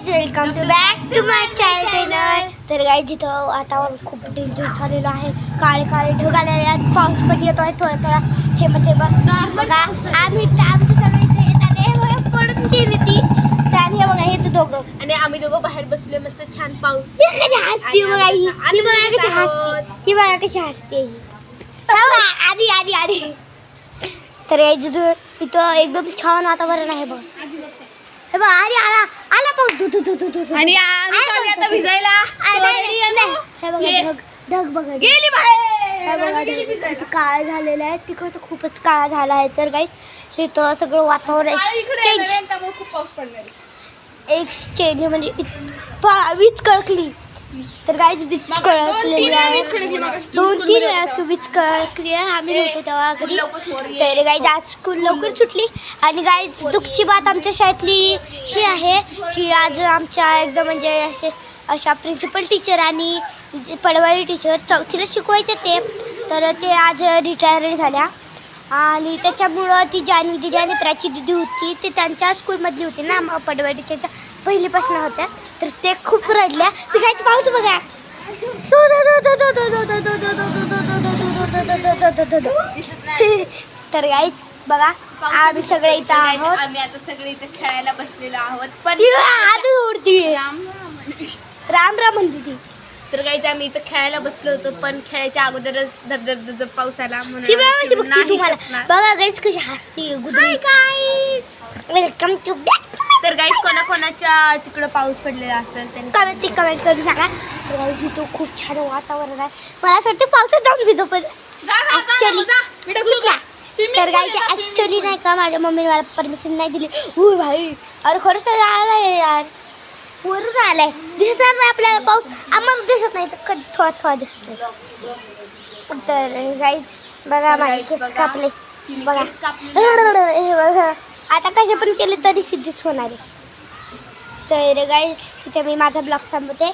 Welcome to back to my channel. तर guys इथं वातावरण खूप डेंजर झालेलं आहे. काळे काळे ढग आलेले आहेत. पाऊस पण येतोय थोडा थोडा थेंब थेंब. बघा आम्ही सगळे इथे येतात पडून गेली ती छान. हे बघा हे दोघं आणि आम्ही दोघं बाहेर बसलोय मस्त छान पाऊस. हसती बघा ही बघा कशी हसते. ही बघा कशी हसते आधी आधी आधी. तर इथं एकदम छान वातावरण आहे बघ. हे बघ आधी आला आला पाऊस आणि आता भिजायला हे बघा ढग बघा गेली बाहेर. काळ झालेला आहे. तिकडचं खूपच काळ झाला आहे. तर काही तिथं सगळं वातावरण खूप पाऊस पडणार. एक्सचेंज म्हणजे वीज कळकली. तर गाईज वीज कळकलेली आहे. 2-3 वेळा वीज कळकली आहे. आम्ही नव्हतो तेव्हा घरी. तर गाईज आज स्कूल लवकर सुटली. आणि गाईज दुःखची बात आमच्या शाळेतली ही आहे की आज आमच्या एकदम म्हणजे अशा प्रिन्सिपल टीचर आणि पडवळी टीचर 4थीला शिकवायचे तर ते आज रिटायर झाल्या. आणि त्याच्यामुळं ती जानवी दिदी आणि प्राची दिदी होती ते त्यांच्या स्कूलमधली होती ना पडवळी टीचरच्या पहिलीपासून होत्या. तर ते खूप रडल्या. ते काय पाऊस बघा तर गाईच बघा आम्ही सगळे इथं आहोत. आम्ही आता सगळे इथे खेळायला बसलेलो आहोत. पण आधी उडती राम राम म्हणते ती. तर काही आम्ही इथं खेळायला बसलो होतो पण खेळायच्या अगोदरच धबधब पाऊस आला म्हणून बघा गाईज कशी हसती. Welcome to back. तर गाईज कोणाकोणाच्या तिकडं पाऊस पडलेला असेल त्यांनी कमेंट करून सांगा. तर गाईज इथं खूप छान वातावरण आहे. मला असं वाटतं पावसात जाऊन भिजो पण तर गाईज ऍक्च्युली नाही का माझ्या मम्मीने मला परमिशन नाही दिली. हो भाई अरे खरंच तर आलाय यार वरून आलाय. दिसणार नाही आपल्याला पाऊस. आम्हाला दिसत नाही तर थोडा थोडा दिसतोय. तर गाईज बघा माझे केस कापले बघा. हे बघा आता कशा पण केले तरी सिद्धीच होणार आहे. तर गाईज इथे मी माझा ब्लॉग थांबवते.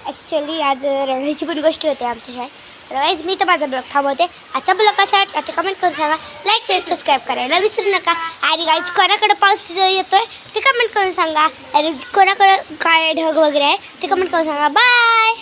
ॲक्च्युली आज रडायची पण गोष्ट होते आमच्या शाळेत. तर गाईज मी तर माझा ब्लॉग थांबवते. आजचा ब्लॉग कसा वाटला ते कमेंट करून सांगा. लाईक शेअर सबस्क्राईब करायला विसरू नका. आणि गाईज कोणाकडे पाऊस येतोय ते कमेंट करून सांगा. आणि कोणाकडे काय ढग वगैरे आहे ते कमेंट करून सांगा. बाय.